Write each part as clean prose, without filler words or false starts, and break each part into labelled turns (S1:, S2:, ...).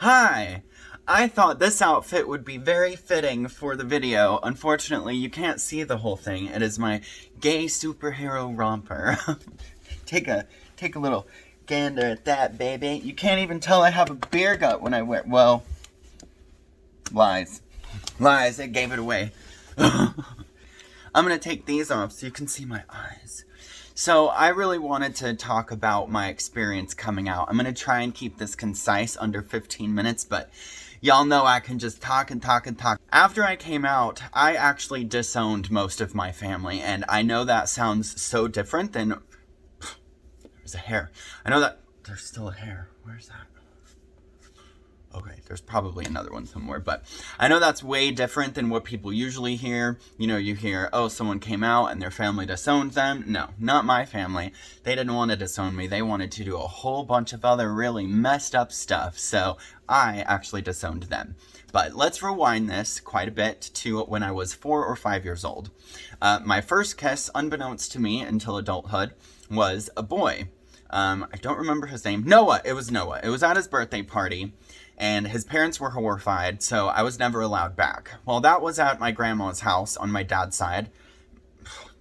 S1: Hi! I thought this outfit would be very fitting for the video. Unfortunately, you can't see the whole thing. It is my gay superhero romper. take a take a little gander at that, baby. You can't even tell I have a beer gut when I wear. Well, lies, lies. It gave it away. I'm gonna take these off so you can see my eyes. So I really wanted to talk about my experience coming out. I'm gonna try and keep this concise, under 15 minutes, but y'all know I can just talk and talk and talk. After I came out, I actually disowned most of my family, and I know that sounds so different than... There's a hair. I know that... There's still a hair. Where's that? Okay, there's probably another one somewhere, but I know that's way different than what people usually hear. You know, you hear, oh, someone came out and their family disowned them. No, not my family. They didn't want to disown me. They wanted to do a whole bunch of other really messed up stuff, so I actually disowned them. But let's rewind this quite a bit to when I was 4 or 5 years old. My first kiss, unbeknownst to me until adulthood, was a boy. I don't remember his name. Noah. It was Noah. It was at his birthday party. And his parents were horrified, so I was never allowed back. Well, that was at my grandma's house on my dad's side.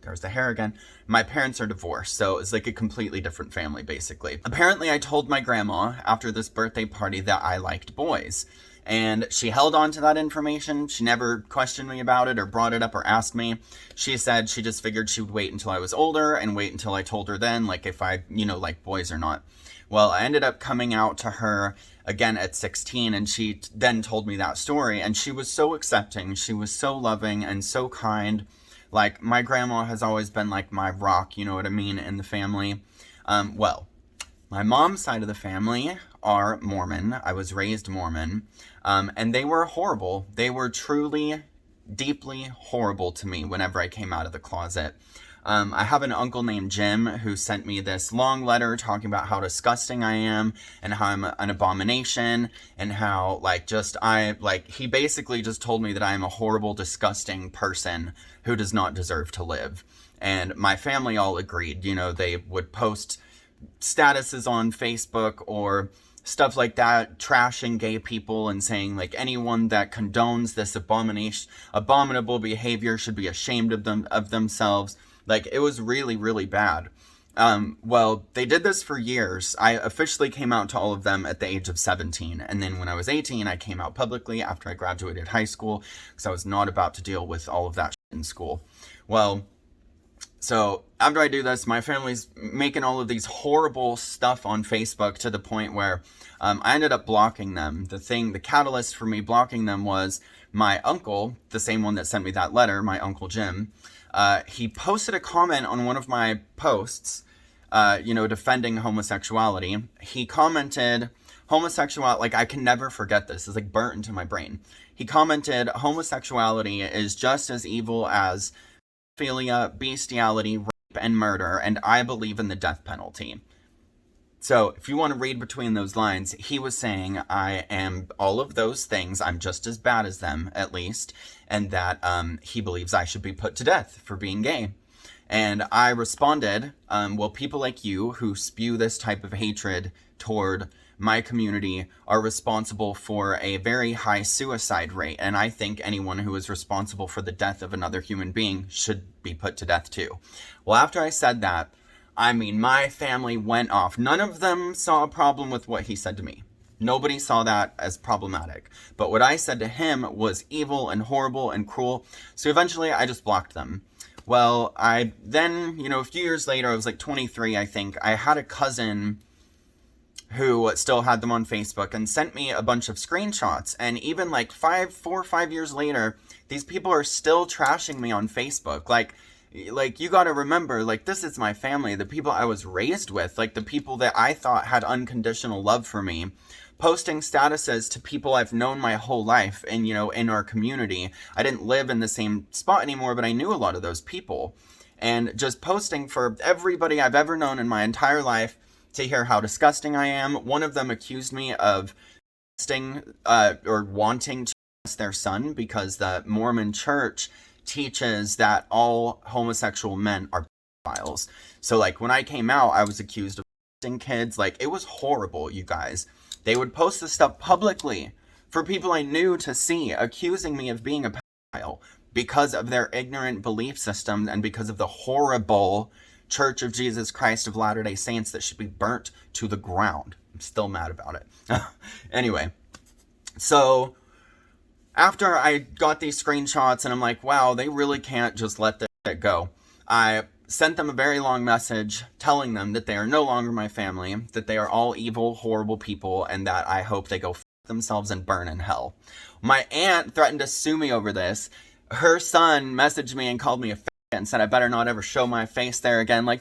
S1: There's the hair again. My parents are divorced, so it's like a completely different family, basically. Apparently, I told my grandma after this birthday party that I liked boys. And she held on to that information. She never questioned me about it or brought it up or asked me. She said she just figured she would wait until I was older and wait until I told her then, like, if I, like boys or not. Well, I ended up coming out to her again at 16, and she then told me that story, and she was so accepting. She was so loving and so kind. Like, my grandma has always been like my rock, you know what I mean, in the family. Well, my mom's side of the family are Mormon. I was raised Mormon, and they were horrible. They were truly, deeply horrible to me whenever I came out of the closet. I have an uncle named Jim who sent me this long letter talking about how disgusting I am and how I'm an abomination and how, he basically just told me that I am a horrible, disgusting person who does not deserve to live. And my family all agreed. They would post statuses on Facebook or stuff like that, trashing gay people and saying, like, anyone that condones this abominable behavior should be ashamed of themselves. Like, it was really, really bad. Well, they did this for years. I officially came out to all of them at the age of 17. And then when I was 18, I came out publicly after I graduated high school because I was not about to deal with all of that shit in school. Well, so after I do this, my family's making all of these horrible stuff on Facebook to the point where I ended up blocking them. The catalyst for me blocking them was my uncle, the same one that sent me that letter, my Uncle Jim. He posted a comment on one of my posts, defending homosexuality. He commented, homosexuality, I can never forget this. It's like burnt into my brain. He commented, homosexuality is just as evil as pedophilia, bestiality, rape, and murder, and I believe in the death penalty. So, if you want to read between those lines, he was saying I am all of those things, I'm just as bad as them, at least, and that he believes I should be put to death for being gay. And I responded, well, people like you who spew this type of hatred toward my community are responsible for a very high suicide rate, and I think anyone who is responsible for the death of another human being should be put to death too. Well, after I said that, my family went off. None of them saw a problem with what he said to me. Nobody saw that as problematic. But what I said to him was evil and horrible and cruel. So eventually I just blocked them. Well, I then, a few years later, I was like 23, I think. I had a cousin who still had them on Facebook and sent me a bunch of screenshots. And even 4 or 5 years later, these people are still trashing me on Facebook. Like you gotta remember, this is my family, the people I was raised with, the people that I thought had unconditional love for me, posting statuses to people I've known my whole life and, in our community. I didn't live in the same spot anymore, but I knew a lot of those people. And just posting for everybody I've ever known in my entire life to hear how disgusting I am. One of them accused me of wanting to molest their son because the Mormon church teaches that all homosexual men are pedophiles. So when I came out, I was accused of molesting kids. It was horrible, you guys. They would post this stuff publicly for people I knew to see, accusing me of being a pedophile because of their ignorant belief system and because of the horrible Church of Jesus Christ of Latter-day Saints that should be burnt to the ground. I'm still mad about it. Anyway, so after I got these screenshots and I'm like, wow, they really can't just let this shit go. I sent them a very long message telling them that they are no longer my family, that they are all evil, horrible people, and that I hope they go f themselves and burn in hell. My aunt threatened to sue me over this. Her son messaged me and called me a f*** and said I better not ever show my face there again. Like,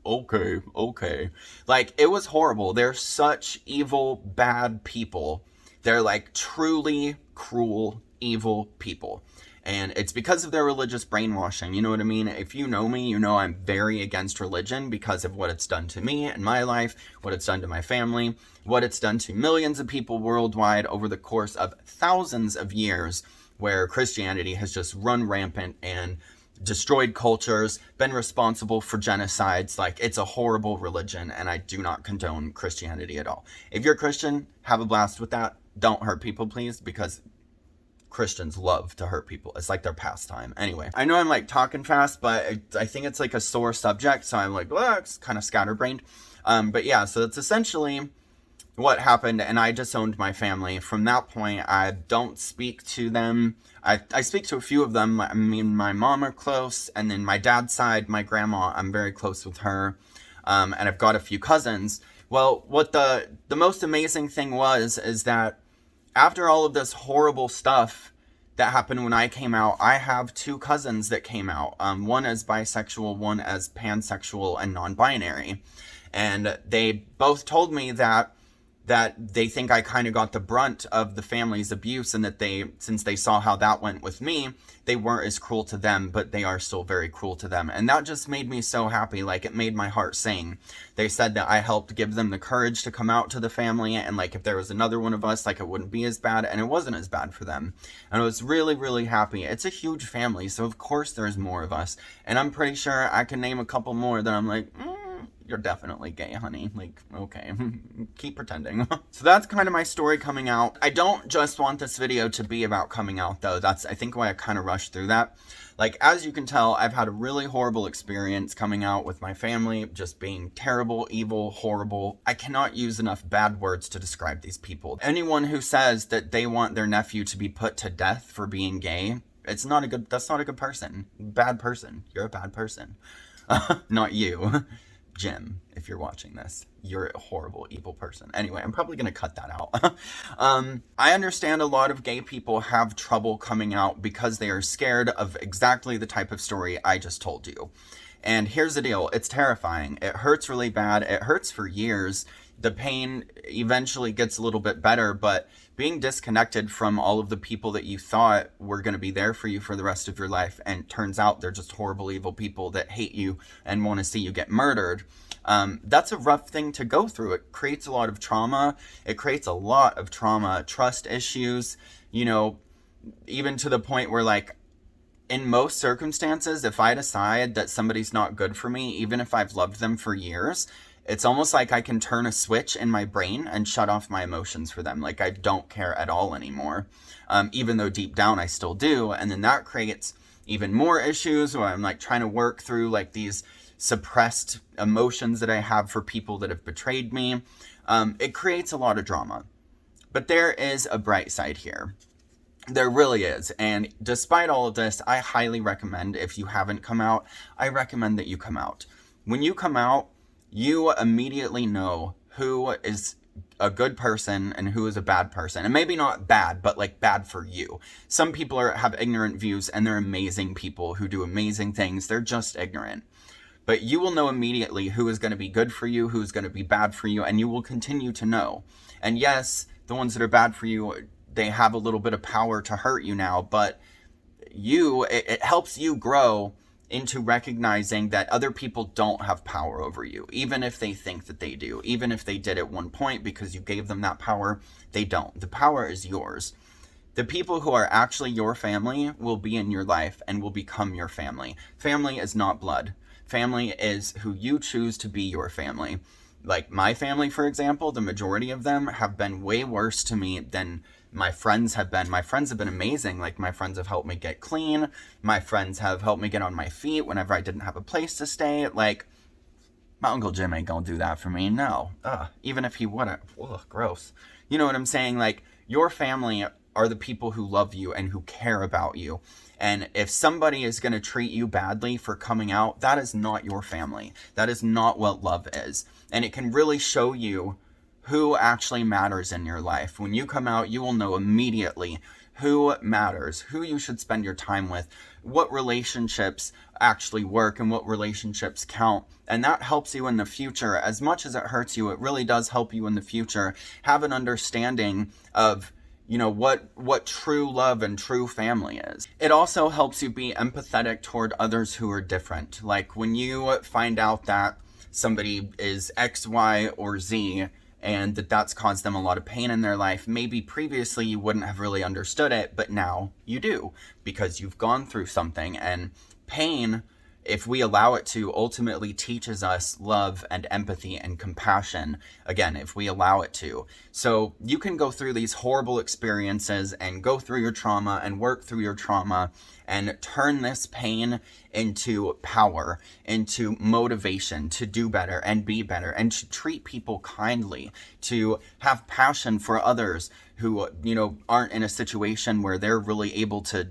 S1: okay. Like, it was horrible. They're such evil, bad people. They're like truly cruel, evil people. And it's because of their religious brainwashing. You know what I mean? If you know me, you know I'm very against religion because of what it's done to me in my life, what it's done to my family, what it's done to millions of people worldwide over the course of thousands of years, where Christianity has just run rampant and destroyed cultures, been responsible for genocides. Like, it's a horrible religion, and I do not condone Christianity at all. If you're a Christian, have a blast with that. Don't hurt people, please, because Christians love to hurt people. It's like their pastime. Anyway, I know I'm like talking fast, but I think it's like a sore subject, so I'm like, it's kind of scatterbrained. But yeah, so that's essentially what happened, and I disowned my family. From that point, I don't speak to them. I speak to a few of them. I mean, my mom are close, and then my dad's side, my grandma, I'm very close with her, and I've got a few cousins. Well, what the most amazing thing is that after all of this horrible stuff that happened when I came out, I have two cousins that came out. One as bisexual, one as pansexual and non-binary. And they both told me that they think I kind of got the brunt of the family's abuse, and that since they saw how that went with me, they weren't as cruel to them, but they are still very cruel to them. And that just made me so happy. Like, it made my heart sing. They said that I helped give them the courage to come out to the family, and like, if there was another one of us, like, it wouldn't be as bad, and it wasn't as bad for them. And I was really, really happy. It's a huge family, so of course there's more of us. And I'm pretty sure I can name a couple more that I'm like, you're definitely gay, honey. Like, okay, keep pretending. So that's kind of my story coming out. I don't just want this video to be about coming out, though. That's, I think, why I kind of rushed through that. Like, as you can tell, I've had a really horrible experience coming out with my family, just being terrible, evil, horrible. I cannot use enough bad words to describe these people. Anyone who says that they want their nephew to be put to death for being gay, that's not a good person. Bad person. You're a bad person. Not you. Jim, if you're watching this, you're a horrible, evil person. Anyway, I'm probably going to cut that out. I understand a lot of gay people have trouble coming out because they are scared of exactly the type of story I just told you. And here's the deal. It's terrifying. It hurts really bad. It hurts for years. The pain eventually gets a little bit better, but being disconnected from all of the people that you thought were going to be there for you for the rest of your life, and turns out they're just horrible, evil people that hate you and want to see you get murdered. That's a rough thing to go through. It creates a lot of trauma. It creates a lot of trauma, trust issues, you know, even to the point where, like, in most circumstances, if I decide that somebody's not good for me, even if I've loved them for years, it's almost like I can turn a switch in my brain and shut off my emotions for them. Like, I don't care at all anymore, even though deep down I still do. And then that creates even more issues where I'm like trying to work through like these suppressed emotions that I have for people that have betrayed me. It creates a lot of drama. But there is a bright side here. There really is. And despite all of this, I highly recommend, if you haven't come out, I recommend that you come out. When you come out, you immediately know who is a good person and who is a bad person. And maybe not bad, but like bad for you. Some people have ignorant views, and they're amazing people who do amazing things. They're just ignorant. But you will know immediately who is going to be good for you, who's going to be bad for you, and you will continue to know. And yes, the ones that are bad for you, they have a little bit of power to hurt you now, but it helps you grow into recognizing that other people don't have power over you, even if they think that they do. Even if they did at one point because you gave them that power, they don't. The power is yours. The people who are actually your family will be in your life and will become your family. Family is not blood. Family is who you choose to be your family. Like my family, for example, the majority of them have been way worse to me than my friends have been. My friends have been amazing. Like my friends have helped me get clean. My friends have helped me get on my feet whenever I didn't have a place to stay. Like my Uncle Jim ain't gonna do that for me. No. Even if he wouldn't. Ugh, gross. You know what I'm saying? Like your family are the people who love you and who care about you. And if somebody is going to treat you badly for coming out, that is not your family. That is not what love is. And it can really show you who actually matters in your life. When you come out, you will know immediately who matters, who you should spend your time with, what relationships actually work and what relationships count. And that helps you in the future. As much as it hurts you, it really does help you in the future. Have an understanding of what true love and true family is. It also helps you be empathetic toward others who are different. Like when you find out that somebody is X, Y, or Z, and that's caused them a lot of pain in their life, maybe previously you wouldn't have really understood it, but now you do, because you've gone through something. And pain, if we allow it to, ultimately teaches us love and empathy and compassion. Again, if we allow it to. So you can go through these horrible experiences and go through your trauma and work through your trauma and turn this pain into power, into motivation to do better and be better and to treat people kindly, to have passion for others who, aren't in a situation where they're really able to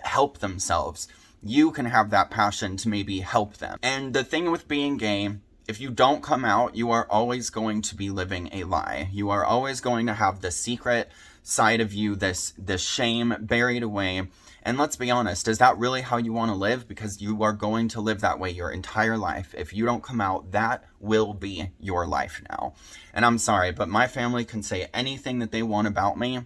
S1: help themselves. You can have that passion to maybe help them. And the thing with being gay, if you don't come out, you are always going to be living a lie. You are always going to have the secret side of you, this shame buried away. And let's be honest, is that really how you want to live? Because you are going to live that way your entire life. If you don't come out, that will be your life now. And I'm sorry, but my family can say anything that they want about me,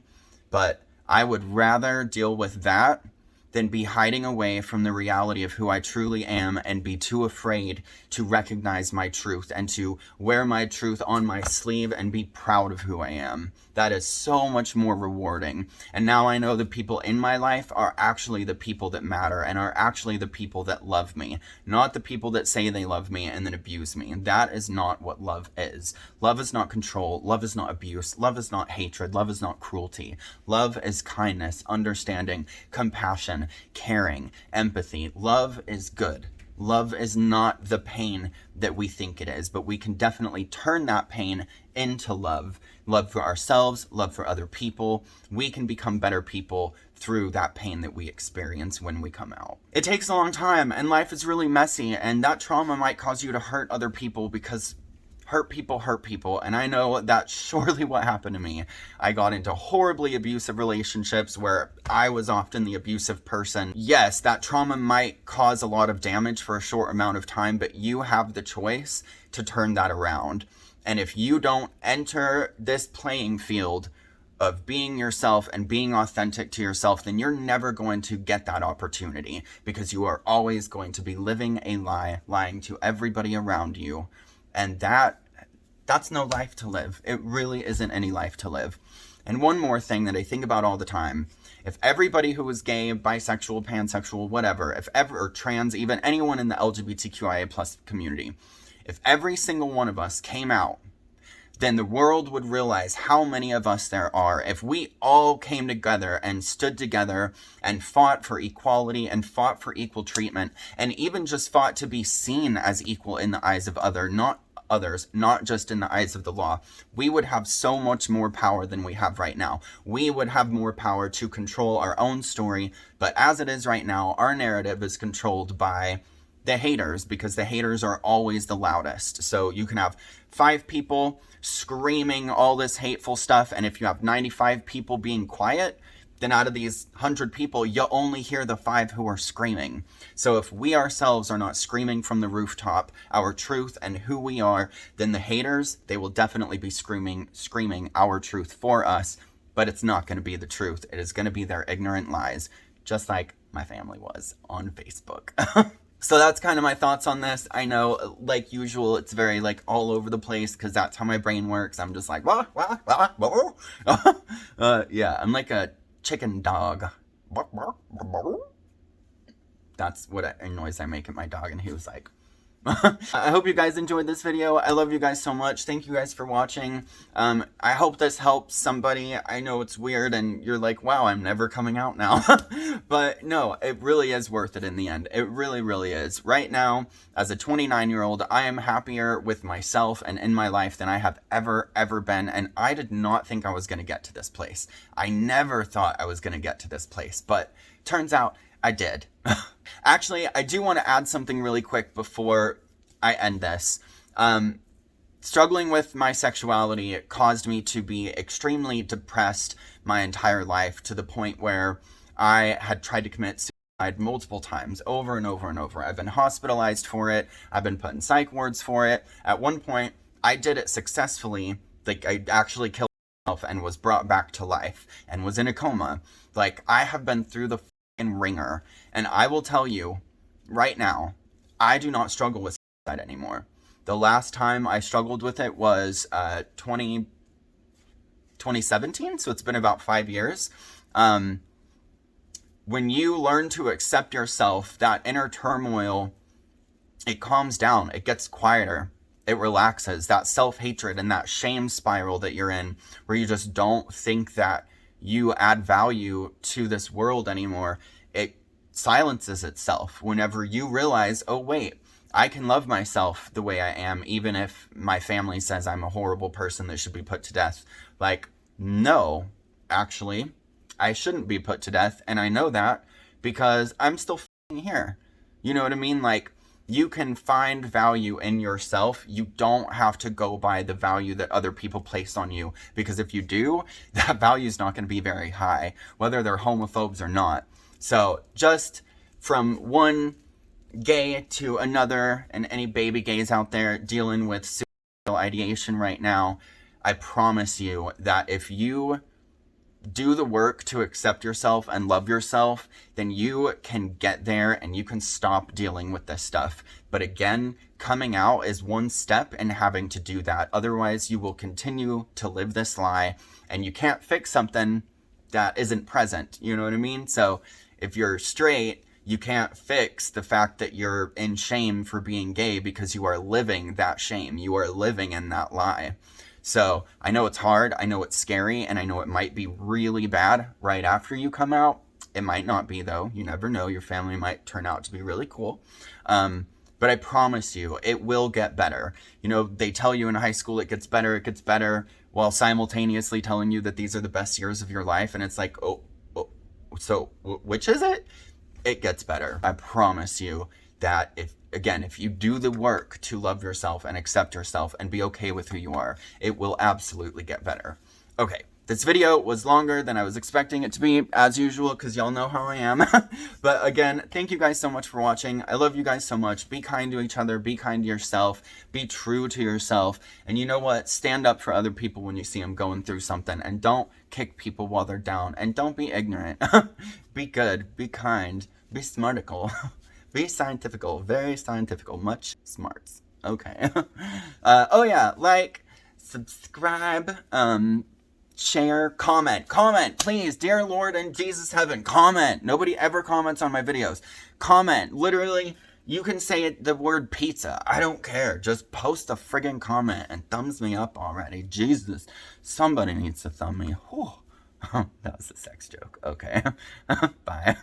S1: but I would rather deal with that than be hiding away from the reality of who I truly am and be too afraid to recognize my truth and to wear my truth on my sleeve and be proud of who I am. That is so much more rewarding. And now I know the people in my life are actually the people that matter and are actually the people that love me, not the people that say they love me and then abuse me. And that is not what love is. Love is not control. Love is not abuse. Love is not hatred. Love is not cruelty. Love is kindness, understanding, compassion, caring, empathy. Love is good. Love is not the pain that we think it is, but we can definitely turn that pain into love. Love for ourselves, love for other people. We can become better people through that pain that we experience when we come out. It takes a long time, and life is really messy, and that trauma might cause you to hurt other people because hurt people, and I know that's surely what happened to me. I got into horribly abusive relationships where I was often the abusive person. Yes, that trauma might cause a lot of damage for a short amount of time, but you have the choice to turn that around. And if you don't enter this playing field of being yourself and being authentic to yourself, then you're never going to get that opportunity, because you are always going to be living a lie, lying to everybody around you. And that's no life to live. It really isn't any life to live. And one more thing that I think about all the time, if everybody who is gay, bisexual, pansexual, whatever, or trans, even anyone in the LGBTQIA plus community, if every single one of us came out, then the world would realize how many of us there are. If we all came together and stood together and fought for equality and fought for equal treatment, and even just fought to be seen as equal in the eyes of others, not just in the eyes of the law, we would have so much more power than we have right now. We would have more power to control our own story, but as it is right now, our narrative is controlled by the haters, because the haters are always the loudest. So you can have 5 people screaming all this hateful stuff, and if you have 95 people being quiet, then out of these 100 people, you only hear the 5 who are screaming. So if we ourselves are not screaming from the rooftop our truth and who we are, then the haters, they will definitely be screaming our truth for us, but it's not going to be the truth. It is going to be their ignorant lies, just like my family was on Facebook. So that's kind of my thoughts on this. I know, like usual, it's very all over the place because that's how my brain works. I'm just like, yeah, I'm like a chicken dog. That's what a noise I make at my dog, and he was like, I hope you guys enjoyed this video. I love you guys so much. Thank you guys for watching. I hope this helps somebody. I know it's weird and you're like, wow, I'm never coming out now. But no, it really is worth it in the end. It really, really is. Right now, as a 29-year-old, I am happier with myself and in my life than I have ever been. And I did not think I was going to get to this place. I never thought I was going to get to this place, but turns out I did. Actually, I do want to add something really quick before I end this. Struggling with my sexuality caused me to be extremely depressed my entire life, to the point where I had tried to commit suicide multiple times, over and over and over. I've been hospitalized for it. I've been put in psych wards for it. At one point, I did it successfully. Like, I actually killed myself and was brought back to life and was in a coma. Like, I have been through the ringer, and I will tell you right now, I do not struggle with suicide anymore. The last time I struggled with it was 2017, so it's been about 5 years. When you learn to accept yourself, that inner turmoil, it calms down, it gets quieter, it relaxes. That self-hatred and that shame spiral that you're in, where you just don't think that you add value to this world anymore, it silences itself whenever you realize, oh wait, I can love myself the way I am, even if my family says I'm a horrible person that should be put to death. Like, no, actually, I shouldn't be put to death, and I know that because I'm still here. You know what I mean? Like, you can find value in yourself. You don't have to go by the value that other people place on you, because if you do, that value is not going to be very high, whether they're homophobes or not. So just from one gay to another, and any baby gays out there dealing with suicidal ideation right now, I promise you that if you do the work to accept yourself and love yourself, then you can get there and you can stop dealing with this stuff. But again, coming out is one step in having to do that. Otherwise, you will continue to live this lie, and you can't fix something that isn't present. You know what I mean? So if you're straight, you can't fix the fact that you're in shame for being gay, because you are living that shame. You are living in that lie. So I know it's hard, I know it's scary, and I know it might be really bad right after you come out. It might not be, though. You never know. Your family might turn out to be really cool. But I promise you, it will get better. You know, they tell you in high school it gets better, while simultaneously telling you that these are the best years of your life. And it's like, so which is it? It gets better. I promise you that if you do the work to love yourself and accept yourself and be okay with who you are, it will absolutely get better. Okay, this video was longer than I was expecting it to be, as usual, because y'all know how I am. But again, thank you guys so much for watching. I love you guys so much. Be kind to each other. Be kind to yourself. Be true to yourself. And you know what? Stand up for other people when you see them going through something. And don't kick people while they're down. And don't be ignorant. Be good. Be kind. Be smartical. Be scientifical, very scientifical, much smarts. Okay. Oh yeah, like, subscribe, share, comment, please, dear Lord in Jesus heaven, comment. Nobody ever comments on my videos. Comment, literally, you can say the word pizza. I don't care. Just post a friggin' comment and thumbs me up already. Jesus, somebody needs to thumb me. Whew. That was a sex joke. Okay. Bye.